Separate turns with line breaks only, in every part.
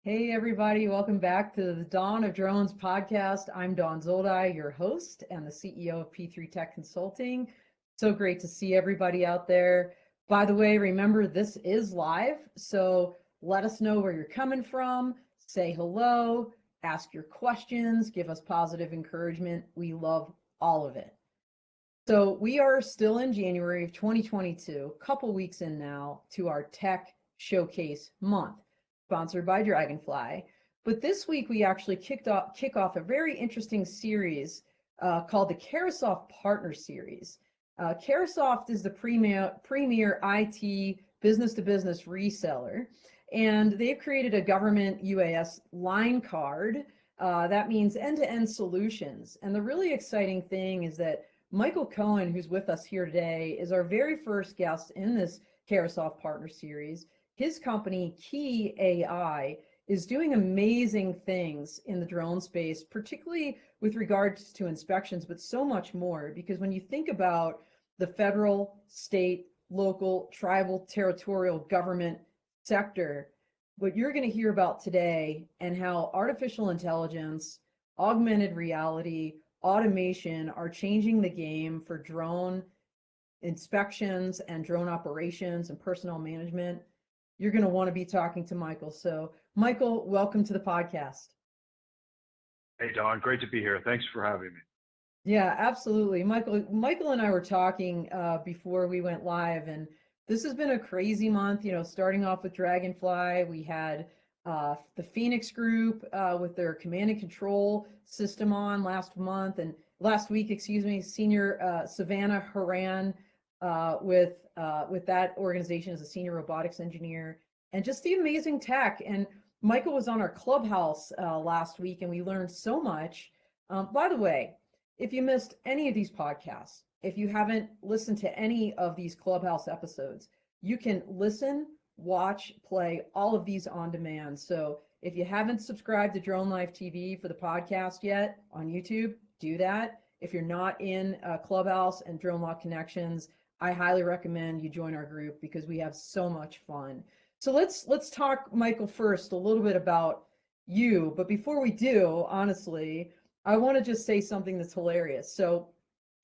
Hey everybody, welcome back to the Dawn of Drones podcast. I'm Dawn Qii.AI, your host and the CEO of P3 Tech Consulting. So great to see everybody out there. By the way, remember this is live, so let us know where you're coming from, say hello, ask your questions, give us positive encouragement. We love all of it. So we are still in January of 2022, a couple weeks in now to our Tech Showcase month, sponsored by Dragonfly. But this week we actually kick off a very interesting series called the Carahsoft Partner Series. Carahsoft is the premier IT business-to-business reseller, and they've created a government UAS line card. That means end-to-end solutions. And the really exciting thing is that Michael Cohen, who's with us here today, is our very first guest in this Carahsoft Partner Series. His company, Qii.AI, is doing amazing things in the drone space, particularly with regards to inspections, but so much more, because when you think about the federal, state, local, tribal, territorial government sector, what you're going to hear about today and how artificial intelligence, augmented reality, automation are changing the game for drone inspections and drone operations and personnel management, you're going to want to be talking to Michael. So Michael, welcome to the podcast.
Hey, Dawn, great to be here. Thanks for having me.
Yeah, absolutely. Michael and I were talking before we went live, and this has been a crazy month, starting off with Dragonfly. We had the Phoenix Group with their command and control system on last week, Senior Savannah Haran with that organization as a senior robotics engineer, and just the amazing tech. And Michael was on our Clubhouse last week, and we learned so much. By the way, if you missed any of these podcasts, if you haven't listened to any of these Clubhouse episodes, you can listen, watch, play all of these on demand. So if you haven't subscribed to Drone Life TV for the podcast yet on YouTube, do that. If you're not in Clubhouse and Drone Law Connections, I highly recommend you join our group because we have so much fun. So let's talk, Michael, first a little bit about you. But before we do, honestly, I want to just say something that's hilarious. So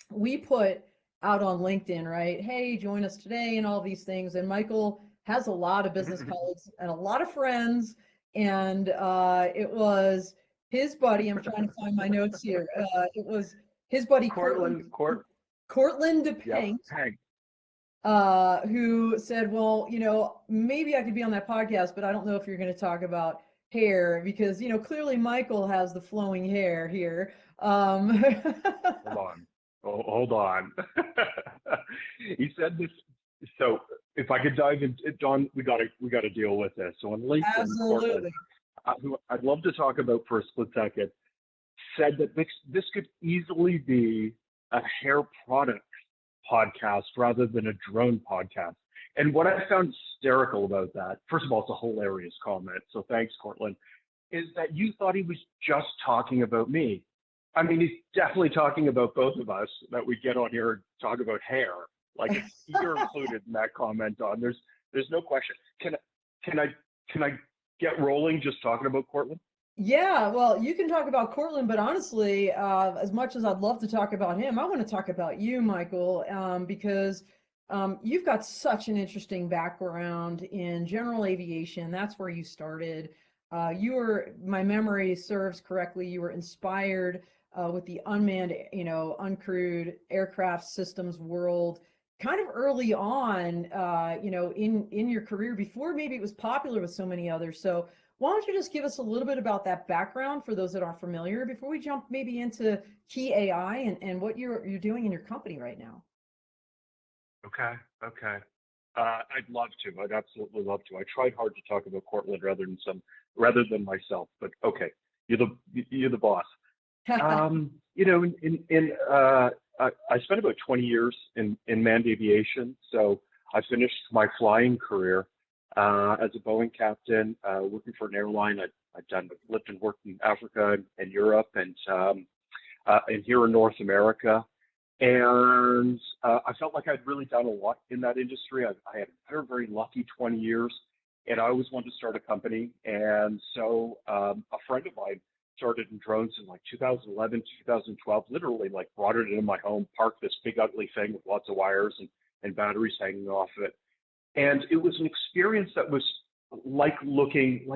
we put out on LinkedIn, right? Hey, join us today and all these things. And Michael has a lot of business colleagues and a lot of friends. And it was his buddy. I'm trying to find my notes here. It was his buddy Courtland DePank, who said, well, maybe I could be on that podcast, but I don't know if you're going to talk about hair because, clearly Michael has the flowing hair here.
Hold on. He said this. So if I could dive into Dawn, we got to deal with this. So on LinkedIn,
absolutely.
Who I'd love to talk about for a split second, said that this could easily be a hair product podcast rather than a drone podcast. And what I found hysterical about that, first of all, it's a hilarious comment, so thanks, Courtland, is that you thought he was just talking about me. I mean, he's definitely talking about both of us, that we get on here and talk about hair. Like, you're included in that comment, Don. There's no question. Can I get rolling just talking about Courtland?
Yeah, well, you can talk about Courtland, but honestly, as much as I'd love to talk about him, I want to talk about you, Michael, because you've got such an interesting background in general aviation. That's where you started. You were, my memory serves correctly, you were inspired with the unmanned, uncrewed aircraft systems world kind of early on, in your career before maybe it was popular with so many others. So why don't you just give us a little bit about that background for those that aren't familiar before we jump maybe into Qii.AI and what you're doing in your company right now?
Okay. I'd love to. I'd absolutely love to. I tried hard to talk about Courtland rather than myself, but okay, you're the boss. I spent about 20 years in manned aviation. So I finished my flying career as a Boeing captain, working for an airline. I've lived and worked in Africa and Europe and here in North America. And I felt like I'd really done a lot in that industry. I had a very, very lucky 20 years, and I always wanted to start a company. And so a friend of mine started in drones in like 2011, 2012, literally like brought it into my home, parked this big ugly thing with lots of wires and batteries hanging off of it. And it was an experience that was like looking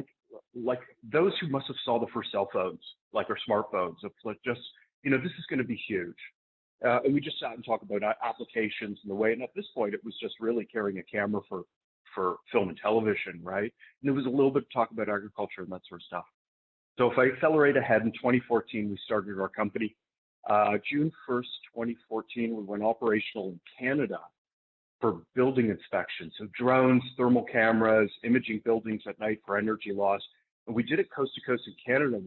like those who must have saw the first cell phones, like our smartphones, of like just, this is going to be huge. And we just sat and talked about applications and the way, and at this point, it was just really carrying a camera for film and television, right? And there was a little bit of talk about agriculture and that sort of stuff. So if I accelerate ahead, in 2014, we started our company. June 1st, 2014, we went operational in Canada for building inspections. So drones, thermal cameras, imaging buildings at night for energy loss. And we did it coast to coast in Canada.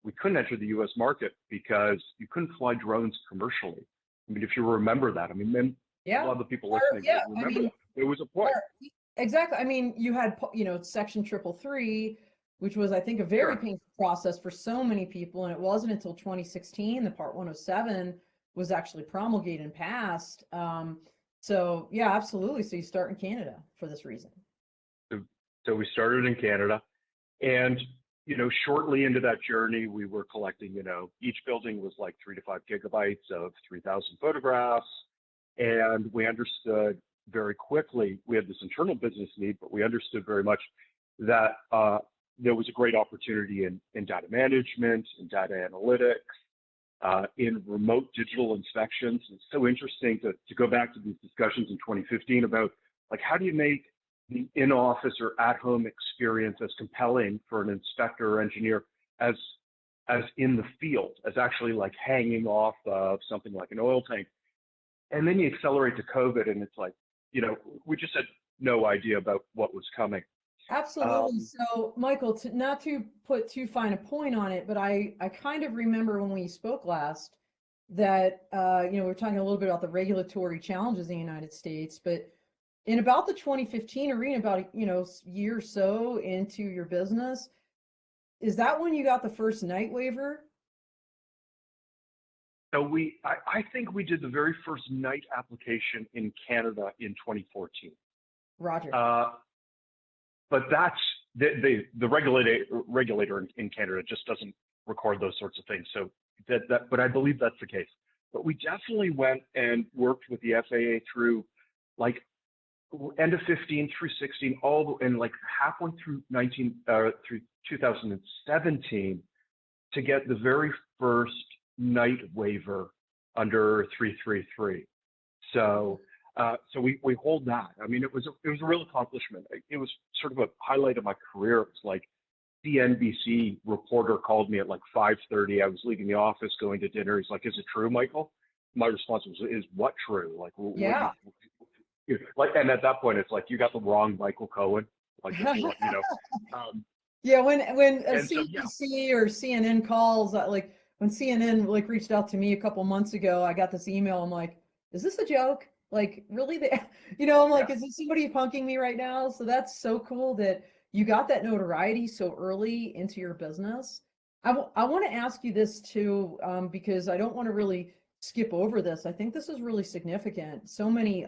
We couldn't enter the US market because you couldn't fly drones commercially. I mean, if you remember that, I mean, a lot of the people listening remember that. There was a point.
Exactly. I mean, you had, Section 333, which was, I think, a very painful process for so many people. And it wasn't until 2016 that Part 107 was actually promulgated and passed. So, yeah, absolutely. So you start in Canada for this reason.
So we started in Canada. And, shortly into that journey, we were collecting, each building was like 3 to 5 gigabytes of 3,000 photographs. And we understood very quickly, we had this internal business need, but we understood very much that there was a great opportunity in data management, in data analytics, in remote digital inspections. It's so interesting to go back to these discussions in 2015 about like, how do you make the in-office or at-home experience as compelling for an inspector or engineer as in the field, as actually like hanging off of something like an oil tank. And then you accelerate to COVID and it's like, we just had no idea about what was coming.
Absolutely. So, Michael, not to put too fine a point on it, but I kind of remember when we spoke last that, we were talking a little bit about the regulatory challenges in the United States, but in about the 2015 arena, about, year or so into your business, is that when you got the first night waiver?
So I think we did the very first night application in Canada in 2014.
Roger.
But that's the regulator in Canada just doesn't record those sorts of things. So but I believe that's the case. But we definitely went and worked with the FAA through like end of 15 through 16, and like halfway through 2017 to get the very first night waiver under 333. So we hold that. I mean, it was a real accomplishment. It was sort of a highlight of my career. It was like CNBC reporter called me at like 5:30. I was leaving the office, going to dinner. He's like, "Is it true, Michael?" My response was, "Is what true?" Like,
yeah.
And at that point, it's like, you got the wrong Michael Cohen. Like,
yeah, when a CNBC or CNN calls, like when CNN like reached out to me a couple months ago, I got this email. I'm like, is this a joke? Like, really? I'm like, is this somebody punking me right now? So that's so cool that you got that notoriety so early into your business. I want to ask you this too, because I don't want to really skip over this. I think this is really significant. So many,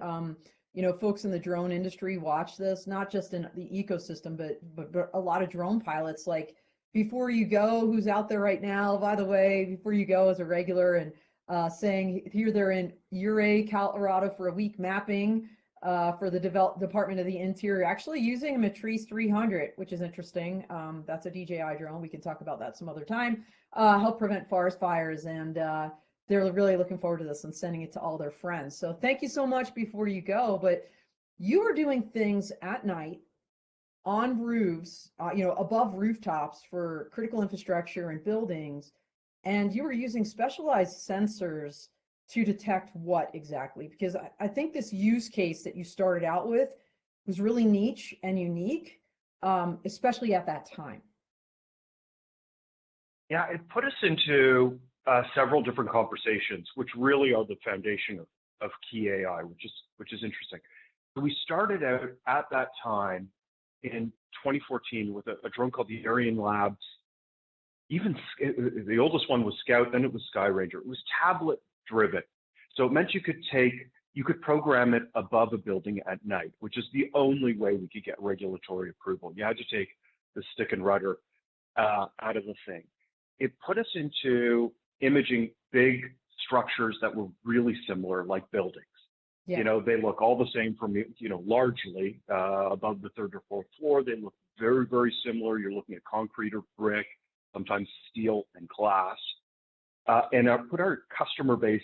folks in the drone industry watch this, not just in the ecosystem, but a lot of drone pilots. Like, before you go, who's out there right now, by the way, before you go as a regular and saying here they're in Ouray, Colorado for a week mapping for the Department of the Interior, actually using a Matrice 300, which is interesting. That's a DJI drone. We can talk about that some other time. Help prevent forest fires, and they're really looking forward to this and sending it to all their friends. So thank you so much before you go. But you are doing things at night on roofs, above rooftops for critical infrastructure and buildings. And you were using specialized sensors to detect what exactly? Because I think this use case that you started out with was really niche and unique, especially at that time.
Yeah, it put us into several different conversations, which really are the foundation of Qi.AI, which is interesting. So we started out at that time in 2014 with a drone called the Ariane Labs. Even the oldest one was Scout, then it was Sky Ranger. It was tablet driven. So it meant you could program it above a building at night, which is the only way we could get regulatory approval. You had to take the stick and rudder out of the thing. It put us into imaging big structures that were really similar, like buildings.
Yeah.
You know, they look all the same from, you know, largely above the third or fourth floor. They look very, very similar. You're looking at concrete or brick, sometimes steel and glass. And put our customer base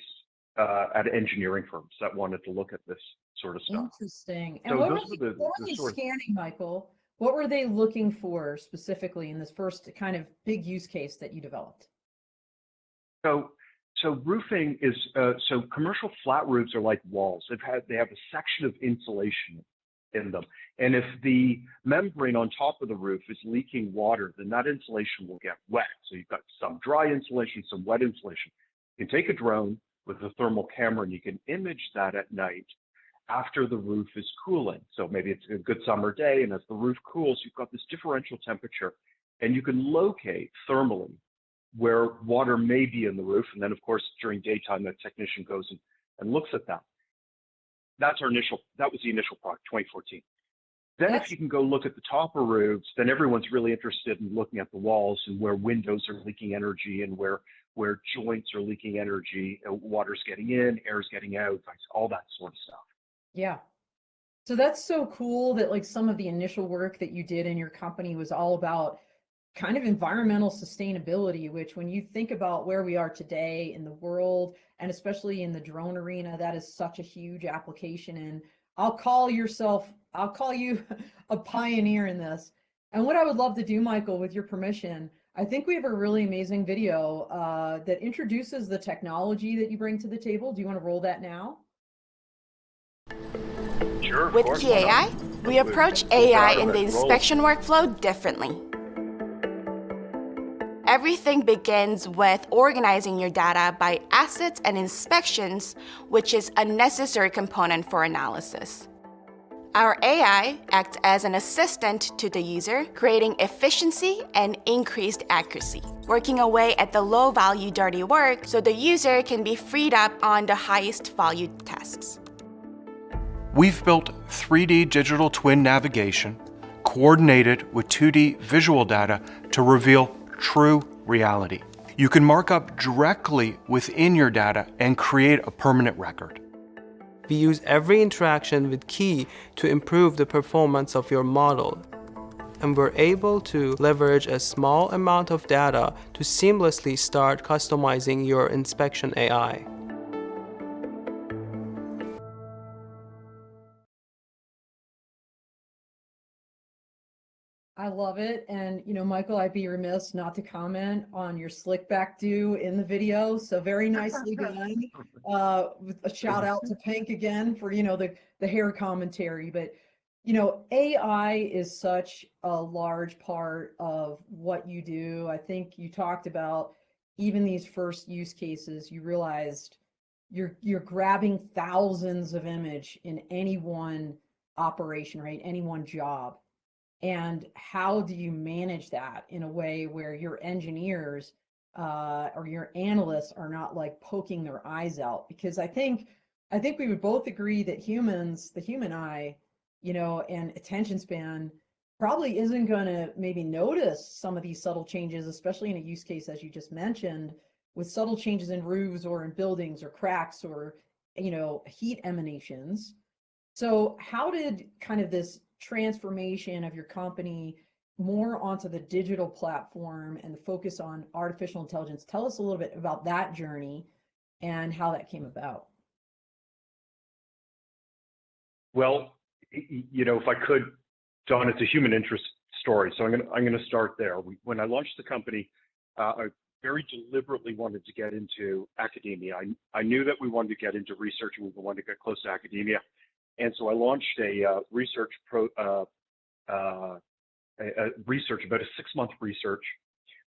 at engineering firms that wanted to look at this sort of stuff.
Interesting. And
So
what
those
were
were
they
sort of,
scanning, Michael? What were they looking for specifically in this first kind of big use case that you developed?
so roofing is, so commercial flat roofs are like walls. They have a section of insulation in them. And if the membrane on top of the roof is leaking water, then that insulation will get wet. So you've got some dry insulation, some wet insulation. You can take a drone with a thermal camera and you can image that at night after the roof is cooling. So maybe it's a good summer day, and as the roof cools, you've got this differential temperature, and you can locate thermally where water may be in the roof. And then, of course, during daytime, the technician goes and looks at that. That was the initial product, 2014. Then if you can go look at the top of roofs, then everyone's really interested in looking at the walls and where windows are leaking energy and where joints are leaking energy, water's getting in, air's getting out, all that sort of stuff.
Yeah. So that's so cool that like some of the initial work that you did in your company was all about kind of environmental sustainability, which when you think about where we are today in the world, and especially in the drone arena, that is such a huge application. And I'll call you a pioneer in this. And what I would love to do, Michael, with your permission, I think we have a really amazing video that introduces the technology that you bring to the table. Do you want to roll that now?
Sure, of
With
course,
Qii.AI, we approach AI in the inspection workflow differently. Everything begins with organizing your data by assets and inspections, which is a necessary component for analysis. Our AI acts as an assistant to the user, creating efficiency and increased accuracy, working away at the low-value dirty work so the user can be freed up on the highest value tasks.
We've built 3D digital twin navigation coordinated with 2D visual data to reveal true reality. You can mark up directly within your data and create a permanent record.
We use every interaction with Qii to improve the performance of your model. And we're able to leverage a small amount of data to seamlessly start customizing your inspection AI.
I love it. And, you know, Michael, I'd be remiss not to comment on your slick back do in the video. So very nicely done. With a shout out to Pink again for, you know, the hair commentary. But, you know, AI is such a large part of what you do. I think you talked about even these first use cases, you realized you're grabbing thousands of image in any one operation, right? Any one job. And how do you manage that in a way where your engineers or your analysts are not like poking their eyes out? Because I think we would both agree that humans, the human eye, you know, and attention span probably isn't going to maybe notice some of these subtle changes, especially in a use case, as you just mentioned, with subtle changes in roofs or in buildings or cracks or, you know, heat emanations. So how did kind of this transformation of your company more onto the digital platform and the focus on artificial intelligence? Tell us a little bit about that journey and how that came about.
Well, you know, if I could, Dawn, it's a human interest story. So I'm going to start there. When I launched the company, I very deliberately wanted to get into academia. I knew that we wanted to get into research and we wanted to get close to academia. And so I launched a research about a 6-month research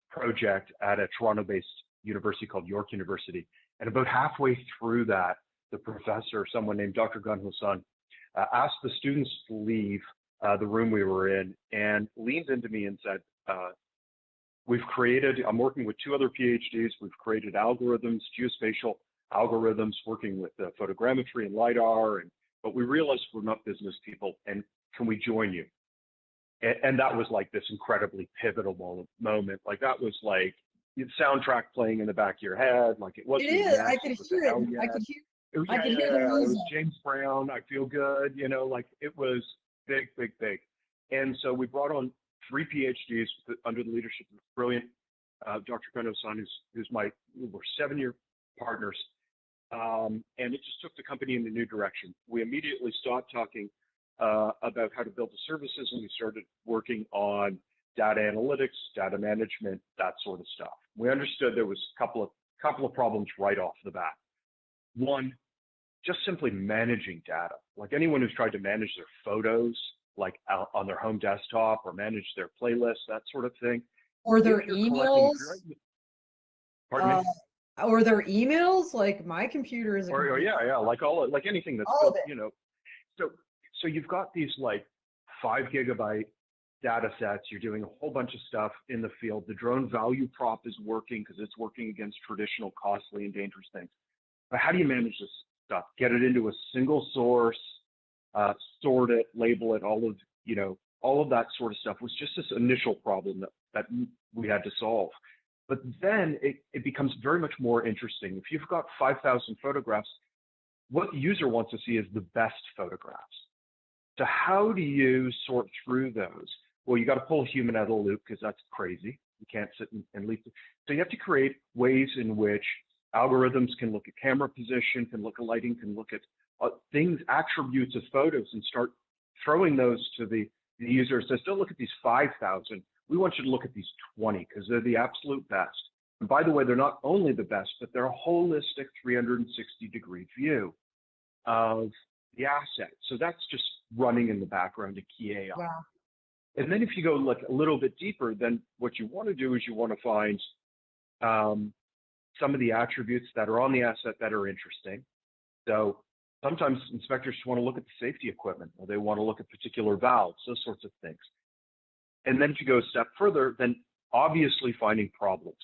project at a Toronto-based university called York University. And about halfway through that, the professor, someone named Dr. Gun Hassan, asked the students to leave the room we were in, and leaned into me and said, I'm working with 2 other PhDs, we've created algorithms, geospatial algorithms, working with photogrammetry and LiDAR, but we realized we're not business people, and can we join you? And that was like this incredibly pivotal moment. Like that was like the soundtrack playing in the back of your head. Like it wasn't.
It is.
Yes,
I could hear it.
Yes.
I could hear.
It was,
I could hear the
It
music.
was James Brown. I feel good. Like it was big. And so we brought on 3 PhDs under the leadership of brilliant Dr. Cohen, who's we're 7-year partners. And it just took the company in a new direction. We immediately stopped talking about how to build the services, and we started working on data analytics, data management, that sort of stuff. We understood there was a couple of problems right off the bat. One, just simply managing data. Like anyone who's tried to manage their photos, like out on their home desktop, or manage their playlists, that sort of thing.
Or their emails.
Pardon me?
Or their emails. Like my computer is.
Or yeah, like anything that's
all
built, So you've got these like 5 gigabyte data sets. You're doing a whole bunch of stuff in the field. The drone value prop is working because it's working against traditional, costly, and dangerous things. But how do you manage this stuff? Get it into a single source, sort it, label it, all of that sort of stuff was just this initial problem that we had to solve. But then it becomes very much more interesting. If you've got 5,000 photographs, what the user wants to see is the best photographs. So how do you sort through those? Well, you got to pull a human out of the loop because that's crazy. You can't sit and leave. So you have to create ways in which algorithms can look at camera position, can look at lighting, can look at things, attributes of photos, and start throwing those to the user. Says, don't look at these 5,000. We want you to look at these 20 because they're the absolute best. And by the way, they're not only the best, but they're a holistic 360-degree view of the asset. So that's just running in the background of Qii.AI.
Wow.
And then if you go like a little bit deeper, then what you want to do is you want to find some of the attributes that are on the asset that are interesting. So sometimes inspectors want to look at the safety equipment, or they want to look at particular valves, those sorts of things. And then if you go a step further, then obviously finding problems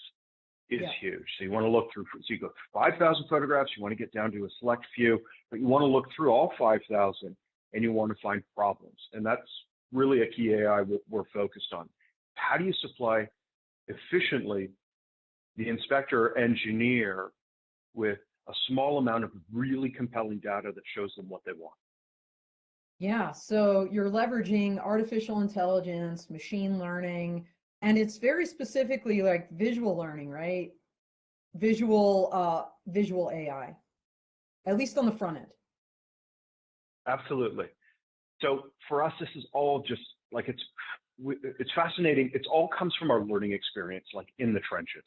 is huge. So you want to look through, so you go 5,000 photographs, you want to get down to a select few, but you want to look through all 5,000 and you want to find problems. And that's really a Qii.AI we're focused on. How do you supply efficiently the inspector or engineer with a small amount of really compelling data that shows them what they want?
Yeah, so you're leveraging artificial intelligence, machine learning, and it's very specifically like visual learning, right? Visual AI, at least on the front end.
Absolutely. So for us, this is all just like, it's fascinating. It all comes from our learning experience, like in the trenches,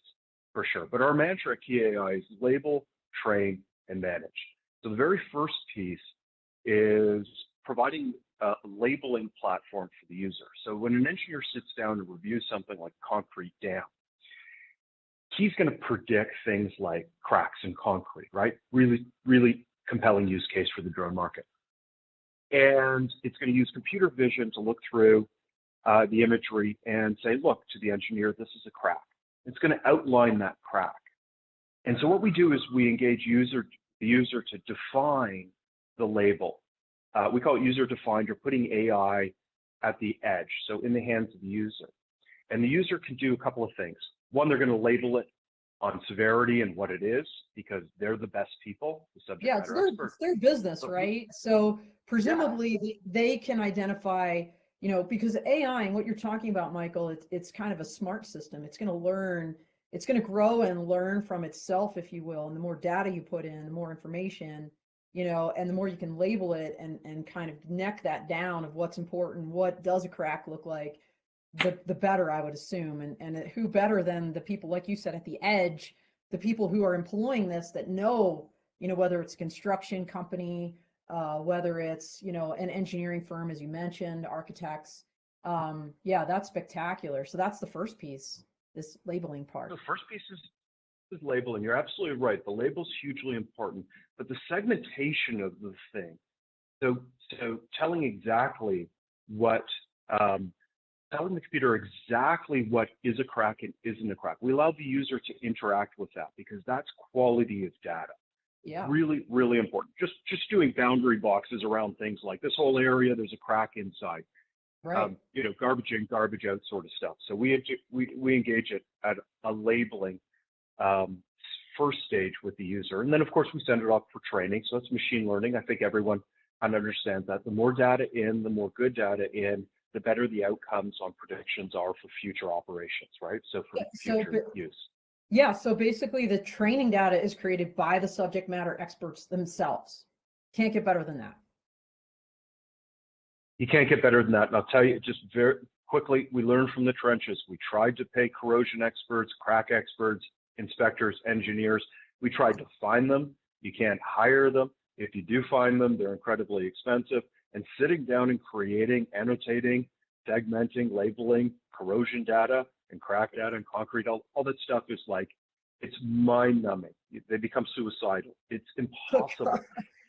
for sure. But our mantra at Qii.AI is label, train, and manage. So the very first piece is providing a labeling platform for the user. So when an engineer sits down to review something like concrete dam, he's going to predict things like cracks in concrete, right? Really, really compelling use case for the drone market. And it's going to use computer vision to look through the imagery and say, look, to the engineer, this is a crack. It's going to outline that crack. And so what we do is we engage the user to define the label. We call it user defined, or putting AI at the edge, so in the hands of the user. And the user can do a couple of things. One, they're going to label it on severity and what it is, because they're the best people, the subject matter experts.
It's their business, right? So presumably they can identify, because AI and what you're talking about, Michael, it's kind of a smart system. It's going to learn, it's going to grow and learn from itself, if you will. And the more data you put in, the more information, and the more you can label it and kind of neck that down of what's important, what does a crack look like, the better, I would assume. And who better than the people, like you said, at the edge, the people who are employing this that know, whether it's a construction company, whether it's, an engineering firm, as you mentioned, architects. That's spectacular. So that's the first piece, this labeling part.
The first piece is labeling. You're absolutely right. The label's hugely important, but the segmentation of the thing. So telling exactly what telling the computer exactly what is a crack and isn't a crack. We allow the user to interact with that because that's quality of data.
Yeah.
Really, really important. Just doing boundary boxes around things like this whole area, there's a crack inside.
Right.
Garbage in, garbage out sort of stuff. So we engage it at a labeling first stage with the user. And then, of course, we send it off for training. So that's machine learning. I think everyone kind of understands that. The more data in, the more good data in, the better the outcomes on predictions are for future operations, right? So for future use.
Yeah, so basically the training data is created by the subject matter experts themselves. Can't get better than that.
You can't get better than that. And I'll tell you just very quickly, we learned from the trenches. We tried to pay corrosion experts, crack experts, inspectors, engineers. We tried to find them. You can't hire them. If you do find them, they're incredibly expensive. And sitting down and creating, annotating, segmenting, labeling, corrosion data, and crack data and concrete, all that stuff is like, it's mind-numbing. They become suicidal. It's impossible.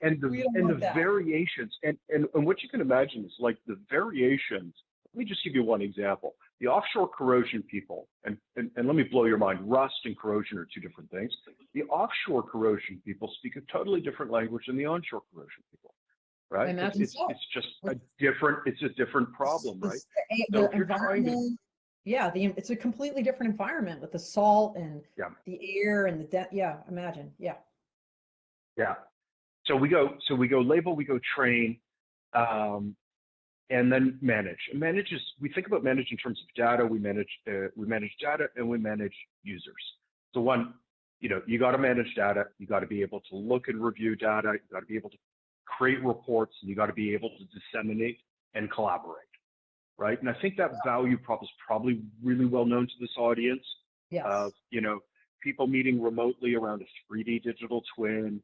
And the variations, and what you can imagine is like the variations. Let me just give you one example. The offshore corrosion people, and let me blow your mind, rust and corrosion are two different things. The offshore corrosion people speak a totally different language than the onshore corrosion people, right? It's just a different problem, right? So if you're trying to,
yeah, it's a completely different environment with the salt and the air and imagine, yeah.
So we go label, we go train, and then manage. And we think about manage in terms of data. We manage data and we manage users. So one, you got to manage data. You got to be able to look and review data. You got to be able to create reports, and you got to be able to disseminate and collaborate, right? And I think that value prop is probably really well known to this audience.
Yes.
People meeting remotely around a 3D digital twin,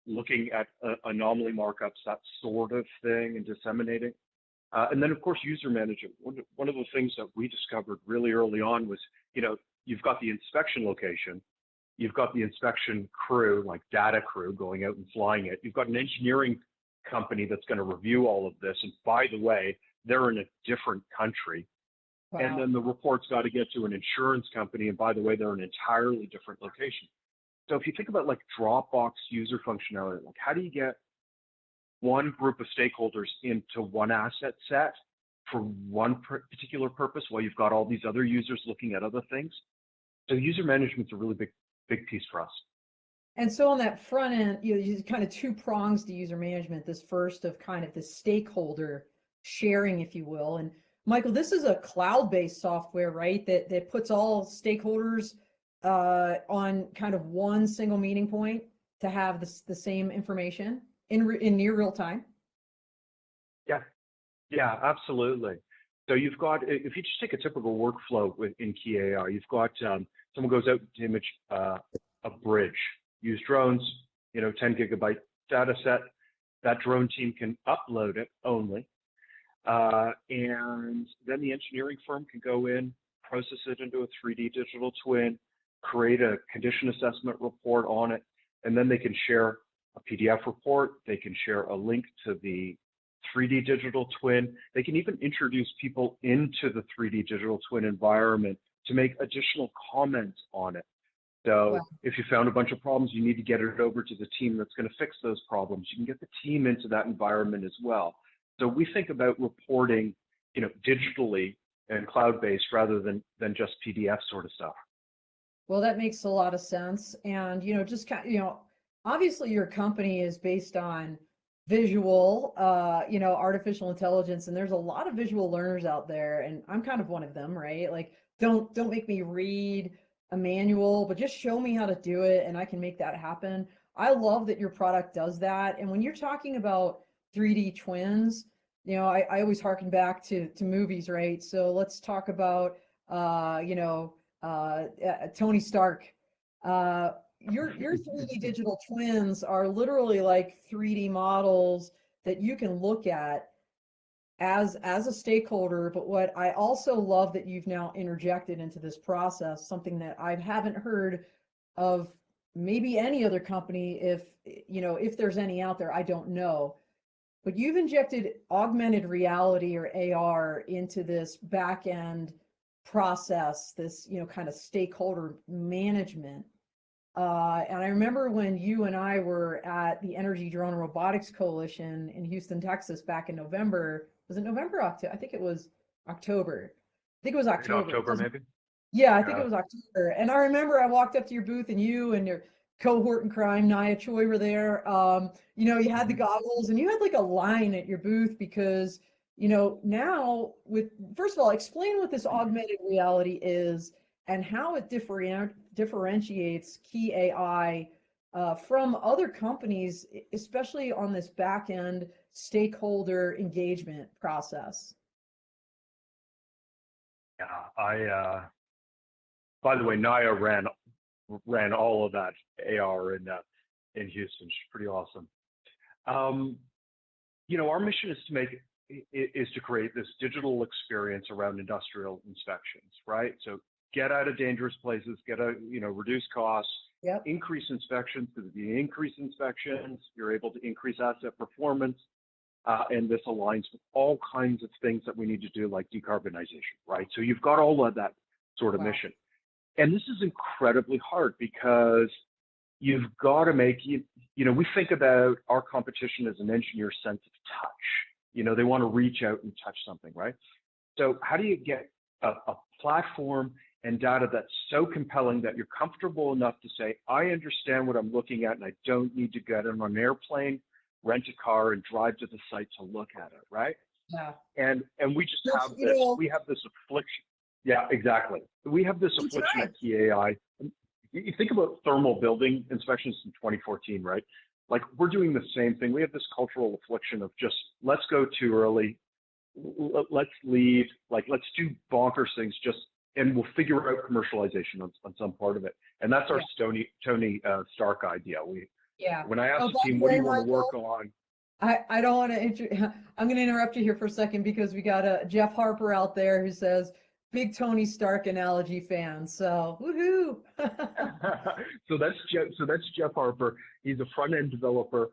looking at anomaly markups, that sort of thing, and disseminating. And then, of course, user management. One of the things that we discovered really early on was, you've got the inspection location, you've got the inspection crew, like data crew, going out and flying it. You've got an engineering company that's going to review all of this. And by the way, they're in a different country. Wow. And then the report's got to get to an insurance company. And by the way, they're in an entirely different location. So if you think about like Dropbox user functionality, like how do you get one group of stakeholders into one asset set for one particular purpose while you've got all these other users looking at other things? So user management's a really big piece for us.
And so on that front end, you kind of two prongs to user management. This first of kind of the stakeholder sharing, if you will. And Michael, this is a cloud-based software, right? That puts all stakeholders on kind of one single meeting point to have the same information in near real time.
Yeah, absolutely. So you've got, if you just take a typical workflow in Qi.AI, you've got someone goes out to image a bridge, use drones, 10 gigabyte data set. That drone team can upload it only. And then the engineering firm can go in, process it into a 3D digital twin, create a condition assessment report on it, and then they can share a PDF report. They can share a link to the 3D digital twin. They can even introduce people into the 3D digital twin environment to make additional comments on it. So if you found a bunch of problems, you need to get it over to the team that's going to fix those problems. You can get the team into that environment as well. So we think about reporting, digitally and cloud-based rather than just PDF sort of stuff.
Well, that makes a lot of sense. And, just kind of, obviously your company is based on visual, artificial intelligence, and there's a lot of visual learners out there, and I'm kind of one of them, right? Like, don't make me read a manual, but just show me how to do it and I can make that happen. I love that your product does that. And when you're talking about 3D twins, I always harken back to movies, right? So let's talk about, Tony Stark. Your 3D digital twins are literally like 3D models that you can look at as a stakeholder. But what I also love that you've now interjected into this process, something that I haven't heard of maybe any other company, if there's any out there, I don't know. but you've injected augmented reality or AR into this back end process, this, kind of stakeholder management. And I remember when you and I were at the Energy Drone Robotics Coalition in Houston, Texas back in November. Was it November or October? I think it was October. I think it was October.
October, maybe?
Yeah, I think it was October. And I remember I walked up to your booth and you and your cohort in crime, Nia Choi, were there. You had the goggles and you had like a line at your booth because, now first of all, explain what this augmented reality is and how it differentiates Qi.AI from other companies, especially on this back end stakeholder engagement process.
Yeah, by the way, Nia ran all of that AR in Houston. She's pretty awesome. Our mission is to create this digital experience around industrial inspections, right? So get out of dangerous places, reduce costs,
Yep.
increase inspections, because if you increase inspections, you're able to increase asset performance. And this aligns with all kinds of things that we need to do, like decarbonization, right? So you've got all of that sort of mission. And this is incredibly hard because you've got to make, we think about our competition as an engineer's sense of touch. They want to reach out and touch something, right? So how do you get a platform and data that's so compelling that you're comfortable enough to say, I understand what I'm looking at and I don't need to get on an airplane, rent a car and drive to the site to look at it, right?
Yeah.
And we just have this, we have this affliction. Yeah, exactly. We have this affliction at Qi.AI. You think about thermal building inspections in 2014, right? Like we're doing the same thing. We have this cultural affliction of just, let's go too early. Let's leave, let's do bonkers things and we'll figure out commercialization on some part of it. And that's our Tony Stark idea. When I asked the team, what do you want to work on?
I don't want to, I'm going to interrupt you here for a second because we got Jeff Harper out there who says, big Tony Stark analogy fan. So woohoo.
So that's Jeff Harper. He's a front end developer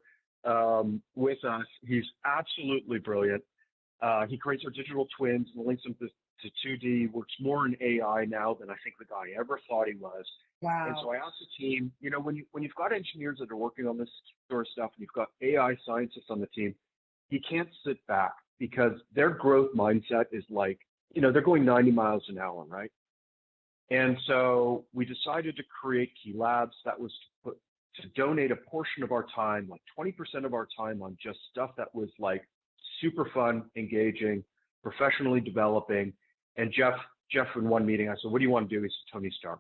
with us. He's absolutely brilliant. He creates our digital twins and links them to 2D, works more in AI now than I think the guy ever thought he was.
Wow.
And so I asked the team, when you've got engineers that are working on this sort of stuff and you've got AI scientists on the team, you can't sit back because their growth mindset is like, they're going 90 miles an hour, right? And so we decided to create Qi Labs. That was to donate a portion of our time, like 20% of our time, on just stuff that was like super fun, engaging, professionally developing. And Jeff in one meeting, I said, what do you want to do? He said, Tony Stark.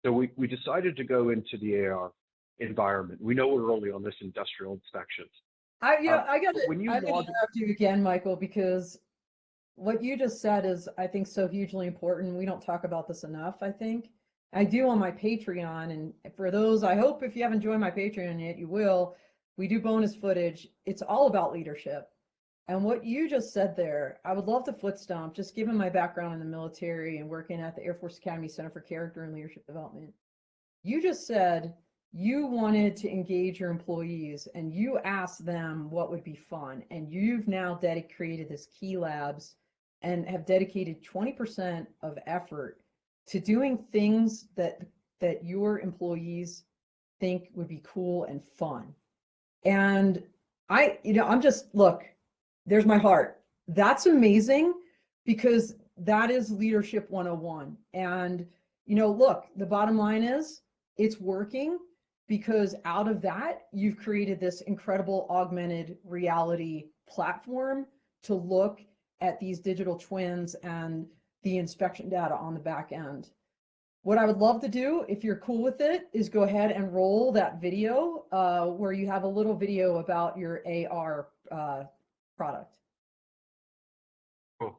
So we decided to go into the AR environment. We know we're early on this industrial inspections.
I'm going to interrupt you again, Michael, because what you just said is, I think, so hugely important. We don't talk about this enough, I think. I do on my Patreon. And for those, I hope if you haven't joined my Patreon yet, you will. We do bonus footage. It's all about leadership. And what you just said there, I would love to foot stomp, just given my background in the military and working at the Air Force Academy Center for Character and Leadership Development. You just said you wanted to engage your employees and you asked them what would be fun. And you've now created this Qi Labs and have dedicated 20% of effort to doing things that your employees think would be cool and fun. And I'm just, look, there's my heart. That's amazing because that is leadership 101. And, look, the bottom line is it's working because out of that, you've created this incredible augmented reality platform to look at these digital twins and the inspection data on the back end. What I would love to do, if you're cool with it, is go ahead and roll that video where you have a little video about your AR product.
Cool.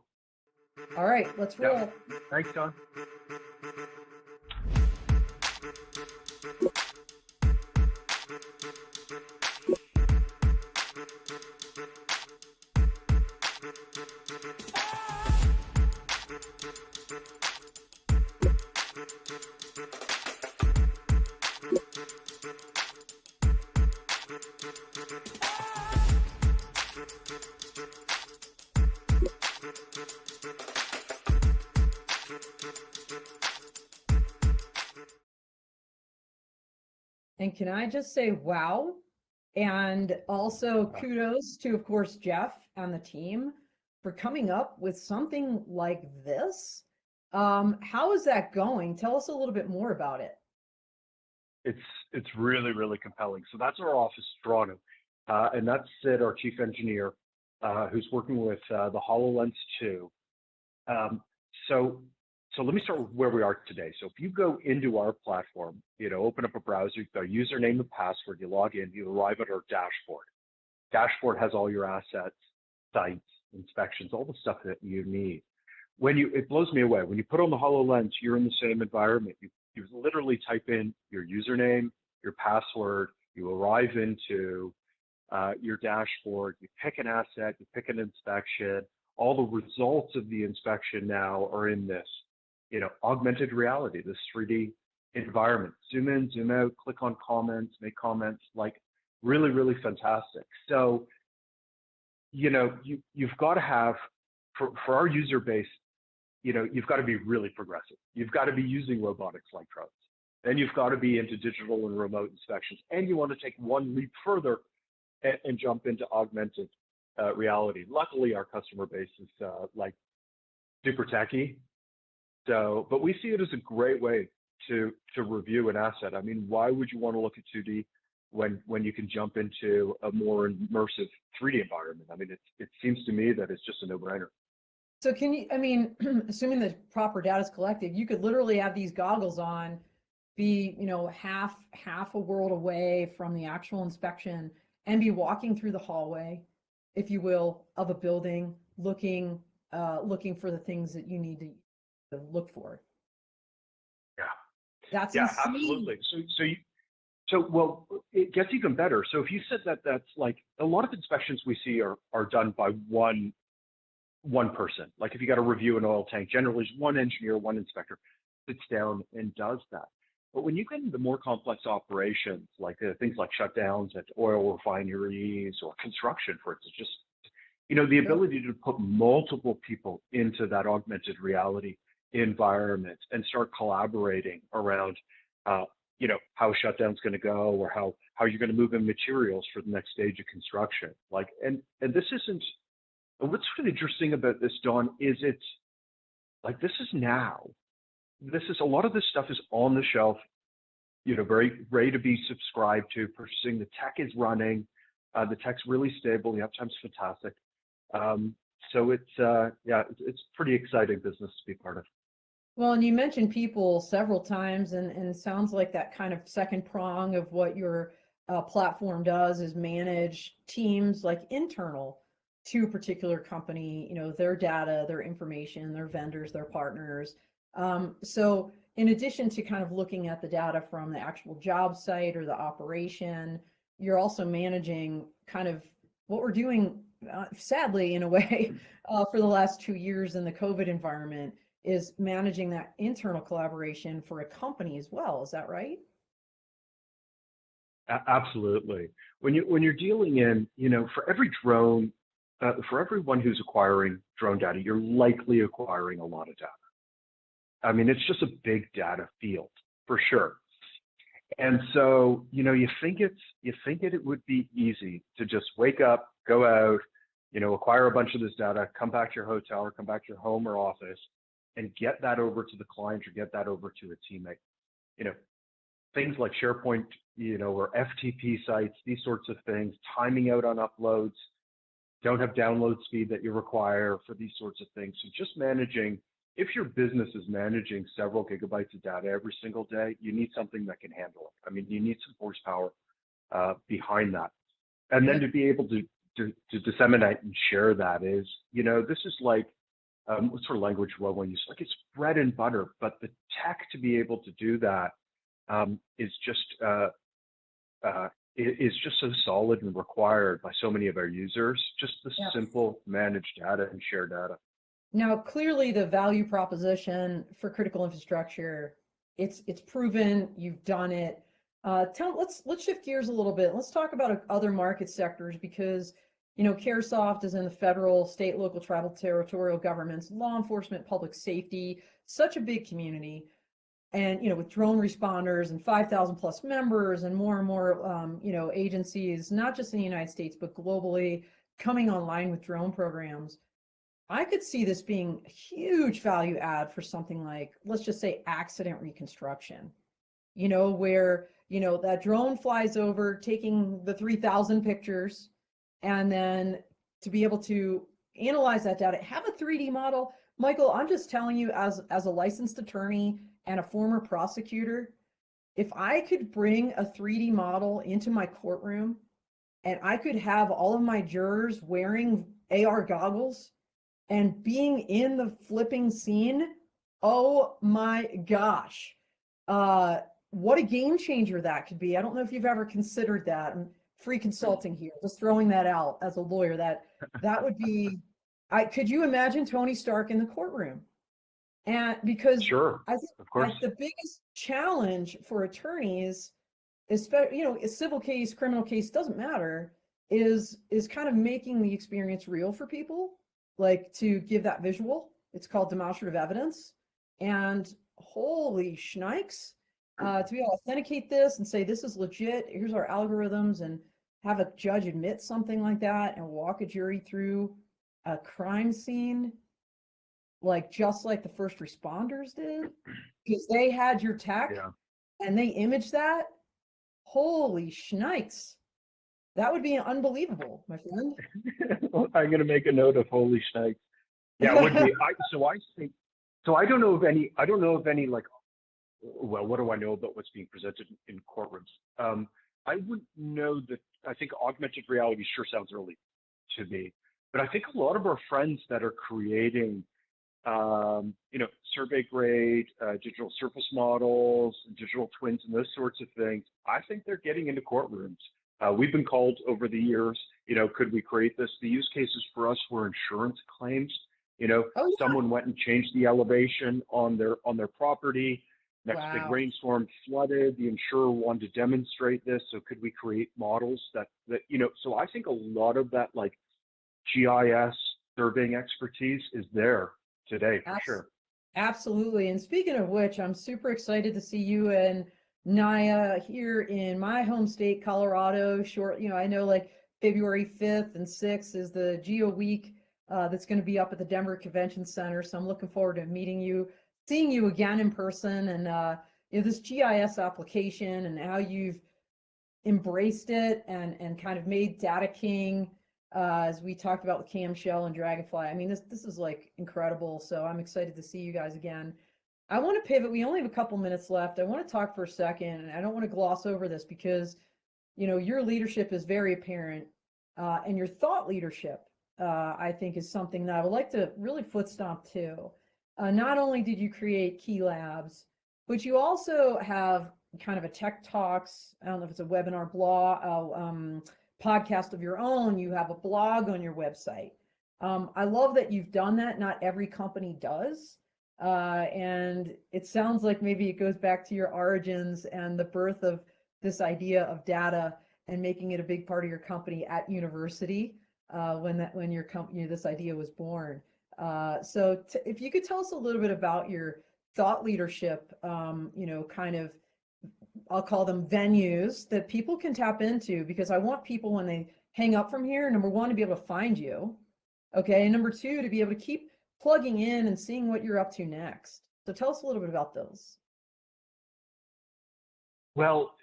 All right, let's roll.
Yeah. Thanks, Don.
And can I just say, wow? And also kudos to, of course, Jeff and the team for coming up with something like this. How is that going? Tell us a little bit more about it.
It's really, really compelling. So that's our office in Toronto. And that's Sid, our chief engineer, who's working with the HoloLens 2. So let me start with where we are today. So if you go into our platform, open up a browser, you've got a username and password, you log in, you arrive at our dashboard. Dashboard has all your assets, sites, inspections, all the stuff that you need. It blows me away. When you put on the HoloLens, you're in the same environment. You literally type in your username, your password, you arrive into your dashboard, you pick an asset, you pick an inspection. All the results of the inspection now are in this, augmented reality, this 3D environment. Zoom in, zoom out, click on comments, make comments, like really, really fantastic. So, you've got to have, for our user base, you've got to be really progressive. You've got to be using robotics like drones. Then you've got to be into digital and remote inspections. And you want to take one leap further and jump into augmented reality. Luckily, our customer base is like super techy. So, but we see it as a great way to review an asset. I mean, why would you want to look at 2D when you can jump into a more immersive 3D environment? I mean, it seems to me that it's just a no-brainer.
So assuming the proper data is collected, you could literally have these goggles on, be, half a world away from the actual inspection and be walking through the hallway, if you will, of a building, looking for the things that you need to look for.
Yeah.
That's
yeah,
insane.
Absolutely. So well, it gets even better. So if you said that's like a lot of inspections we see are done by one person. Like if you got to review an oil tank, generally there's one engineer, one inspector sits down and does that. But when you get into more complex operations, like things like shutdowns at oil refineries or construction, for instance, just the ability to put multiple people into that augmented reality environment and start collaborating around, how shutdown's going to go or how you're going to move in materials for the next stage of construction. Like, and this isn't. What's really interesting about this, Dawn, is it's like this is now. This is a lot of this stuff is on the shelf, very ready to be subscribed to. Purchasing, the tech is running, the tech's really stable, the uptime's fantastic. So it's pretty exciting business to be part of.
Well, and you mentioned people several times, and it sounds like that kind of second prong of what your platform does is manage teams like internal to a particular company, their data, their information, their vendors, their partners. So in addition to kind of looking at the data from the actual job site or the operation, you're also managing kind of what we're doing, sadly, in a way, for the last 2 years in the COVID environment, is managing that internal collaboration for a company as well. Is that right?
Absolutely. When you're dealing in, for every drone, for everyone who's acquiring drone data, you're likely acquiring a lot of data. I mean, it's just a big data field for sure. And so, you think it would be easy to just wake up, go out, acquire a bunch of this data, come back to your hotel or come back to your home or office and get that over to the client or get that over to a teammate. Things like SharePoint, or FTP sites, these sorts of things, timing out on uploads, don't have download speed that you require for these sorts of things. So just managing, if your business is managing several gigabytes of data every single day, you need something that can handle it. I mean, you need some horsepower behind that. And then to be able to disseminate and share that is, this is like, what sort of language will one use? Like it's bread and butter, but the tech to be able to do that is just so solid and required by so many of our users. Just the simple managed data and shared data.
Now, clearly, the value proposition for critical infrastructure, it's proven. You've done it. Let's shift gears a little bit. Let's talk about other market sectors because Carahsoft is in the federal, state, local, tribal, territorial governments, law enforcement, public safety, such a big community. and, with drone responders and 5,000 plus members and more, agencies, not just in the United States, but globally coming online with drone programs, I could see this being a huge value add for something like, let's just say, accident reconstruction, where, that drone flies over taking the 3,000 pictures, and then to be able to analyze that data, have a 3D model. Michael, I'm just telling you, as a licensed attorney and a former prosecutor, if I could bring a 3D model into my courtroom and I could have all of my jurors wearing AR goggles and being in the flipping scene, oh my gosh. What a game changer that could be. I don't know if you've ever considered that. I'm free consulting here, just throwing that out as a lawyer. That would be, could you imagine Tony Stark in the courtroom? And because
Sure,
I think
of course.
the biggest challenge for attorneys, especially, a civil case, criminal case, doesn't matter, is kind of making the experience real for people, like to give that visual. It's called demonstrative evidence. And holy shnikes, to be able to authenticate this and say, this is legit, here's our algorithms, and have a judge admit something like that and walk a jury through a crime scene, just like the first responders did, because they had your tech and they imaged that. Holy shnikes. That would be unbelievable, my friend.
I'm going to make a note of holy shnikes. Yeah, it would be. I don't know of any like, well, what do I know about what's being presented in courtrooms? I wouldn't know that. I think augmented reality sure sounds early to me, but I think a lot of our friends that are creating, survey grade, digital surface models, digital twins, and those sorts of things, I think they're getting into courtrooms. We've been called over the years, could we create this? The use cases for us were insurance claims. Someone went and changed the elevation on their property. Next big rainstorm flooded. The insurer wanted to demonstrate this. So could we create models that so I think a lot of that like GIS surveying expertise is there today for sure.
Absolutely. And speaking of which, I'm super excited to see you and Naya here in my home state, Colorado. I know like February 5th and 6th is the Geo Week that's going to be up at the Denver Convention Center. So I'm looking forward to meeting you, seeing you again in person, and this GIS application and how you've embraced it and kind of made data king, as we talked about with Camshell and Dragonfly. I mean, this is like incredible. So I'm excited to see you guys again. I want to pivot. We only have a couple minutes left. I want to talk for a second, and I don't want to gloss over this because, your leadership is very apparent, and your thought leadership, I think, is something that I would like to really foot stomp to. Not only did you create Qii Labs, but you also have kind of a tech talks. I don't know if it's a webinar, blog, podcast of your own. You have a blog on your website. I love that you've done that. Not every company does. And it sounds like maybe it goes back to your origins and the birth of this idea of data and making it a big part of your company at university, when your company, this idea was born. So if you could tell us a little bit about your thought leadership, kind of, I'll call them venues that people can tap into, because I want people, when they hang up from here, number one, to be able to find you. Okay. And number two, to be able to keep plugging in and seeing what you're up to next. So tell us a little bit about those.
Well,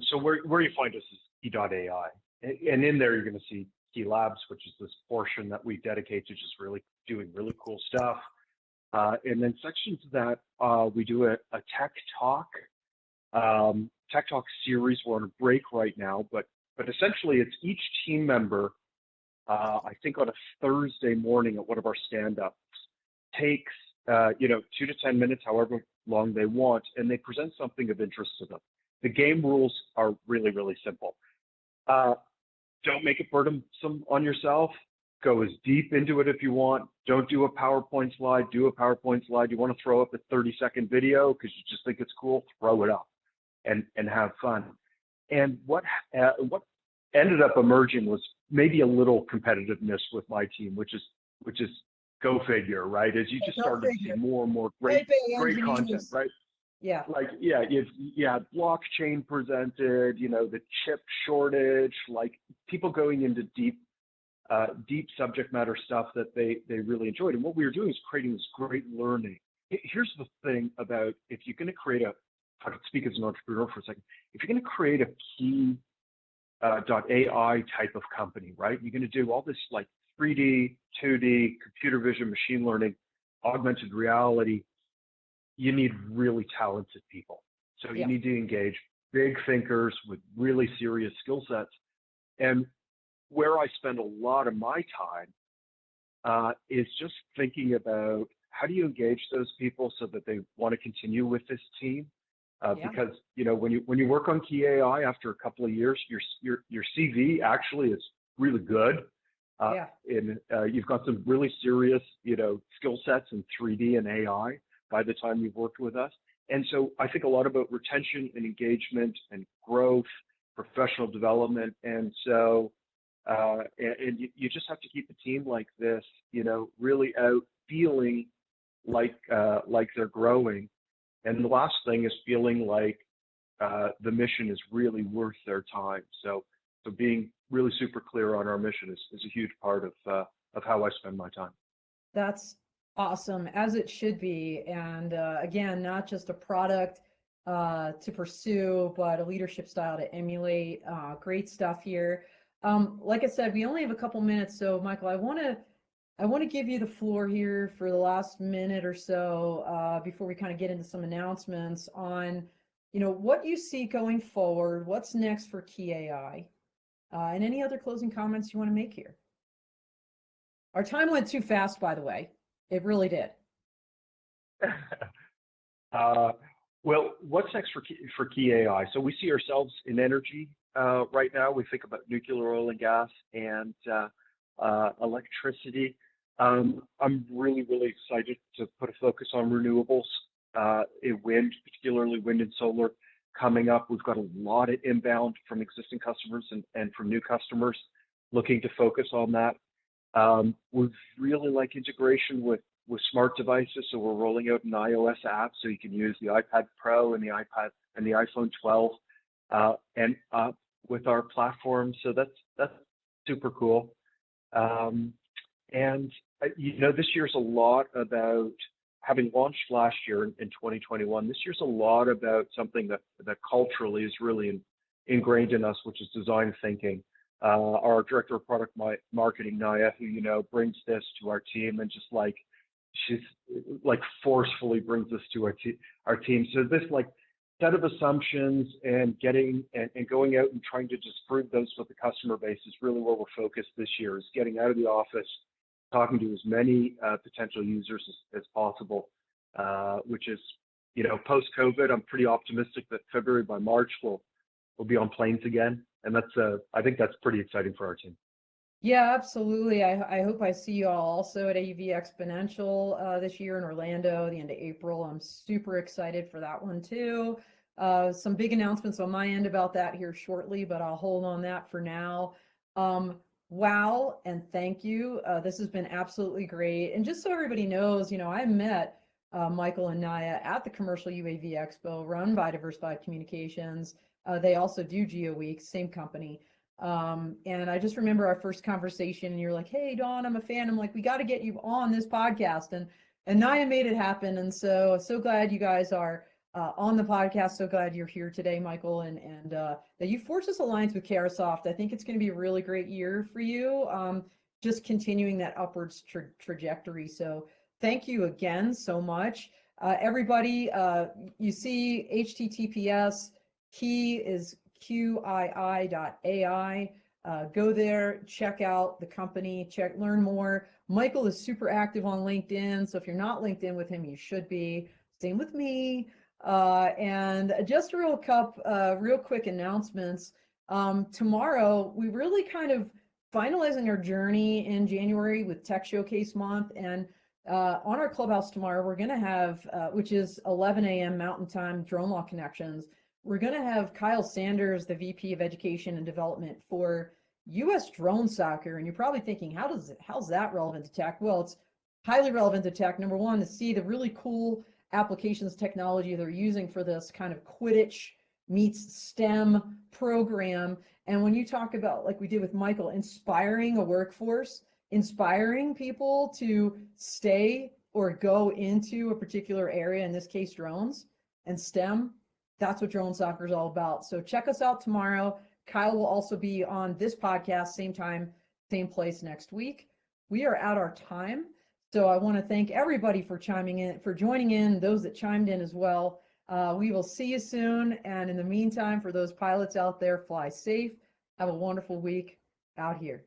so where you find us is Qii.AI, and in there you're going to see Qii Labs, which is this portion that we dedicate to just really doing really cool stuff. And then sections of that, we do a tech talk series. We're on a break right now, but essentially it's each team member, I think on a Thursday morning at one of our stand-ups, takes 2 to 10 minutes, however long they want, and they present something of interest to them. The game rules are really, really simple. Don't make it burdensome on yourself. Go as deep into it if you want. Don't do a PowerPoint slide. Do a PowerPoint slide. You want to throw up a 30-second video because you just think it's cool, throw it up and have fun. And what ended up emerging was maybe a little competitiveness with my team, which is go figure, right? As you just started to see more and more great content, right?
Yeah.
Like, yeah, you had blockchain presented, the chip shortage, like people going into deep subject matter stuff that they really enjoyed. And what we were doing is creating this great learning. Here's the thing about, if you're going to create if I could speak as an entrepreneur for a second, if you're going to create a Qii.AI type of company, right? You're going to do all this like 3D, 2D, computer vision, machine learning, augmented reality. You need really talented people. So you need to engage big thinkers with really serious skill sets. And where I spend a lot of my time is just thinking about how do you engage those people so that they want to continue with this team. Because when you work on Qii.AI after a couple of years, your CV actually is really good. And you've got some really serious skill sets in 3D and AI by the time you've worked with us. And so I think a lot about retention and engagement and growth, professional development. And so and you just have to keep a team like this, really out feeling like they're growing. And the last thing is feeling like the mission is really worth their time. So being really super clear on our mission is a huge part of how I spend my time.
That's awesome, as it should be. And again, not just a product to pursue, but a leadership style to emulate. Great stuff here. Like I said, we only have a couple minutes, so Michael, I want to give you the floor here for the last minute or so before we kind of get into some announcements on, what you see going forward, what's next for Qii.AI, and any other closing comments you want to make here. Our time went too fast, by the way. It really did.
Well, what's next for Qii.AI? So we see ourselves in energy right now. We think about nuclear, oil and gas, and electricity. I'm really, really excited to put a focus on renewables, in wind, particularly wind and solar coming up. We've got a lot of inbound from existing customers and from new customers looking to focus on that. We really like integration with smart devices, so we're rolling out an iOS app so you can use the iPad Pro and the iPad and the iPhone 12 and up with our platform. So that's super cool. And this year's a lot about, having launched last year in 2021. This year's a lot about something that culturally is really ingrained in us, which is design thinking. Our director of product marketing, Naya, who brings this to our team, and just like she's like forcefully brings this to our team. So this like set of assumptions and getting and going out and trying to disprove those with the customer base is really where we're focused this year. Is getting out of the office, talking to as many potential users as possible, which is post-COVID. I'm pretty optimistic that February by March we'll be on planes again. And I think that's pretty exciting for our team.
Yeah, absolutely. I hope I see you all also at AV Exponential this year in Orlando, the end of April. I'm super excited for that one too. Some big announcements on my end about that here shortly, but I'll hold on that for now. Wow, and thank you. This has been absolutely great. And just so everybody knows, I met Michael and Naya at the Commercial UAV Expo run by Diversified Communications. They also do Geo Week, same company. And I just remember our first conversation, and you're like, "Hey, Dawn, I'm a fan." I'm like, "We got to get you on this podcast." And Naya made it happen. And so glad you guys are on the podcast. So glad you're here today, Michael, and that you forged this alliance with Carahsoft. I think it's going to be a really great year for you. Just continuing that upwards trajectory. So thank you again so much. Everybody, you see HTTPS, key is Qii.AI. Go there, check out the company, learn more. Michael is super active on LinkedIn, so if you're not LinkedIn with him, you should be. Same with me. And just real quick announcements. Tomorrow, we really kind of finalizing our journey in January with Tech Showcase Month, and on our Clubhouse tomorrow, we're going to have, which is 11 a.m. Mountain Time, Drone Law Connections. We're going to have Kyle Sanders, the VP of Education and Development for U.S. Drone Soccer. And you're probably thinking, how's that relevant to tech? Well, it's highly relevant to tech. Number one, to see the really cool applications technology they're using for this kind of Quidditch meets STEM program. And when you talk about, like we did with Michael, inspiring a workforce, inspiring people to stay or go into a particular area, in this case drones and STEM, that's what Drone Soccer is all about. So check us out tomorrow. Kyle will also be on this podcast, same time, same place next week. We are at our time. So I want to thank everybody for chiming in, for joining in, those that chimed in as well. We will see you soon. And in the meantime, for those pilots out there, fly safe. Have a wonderful week out here.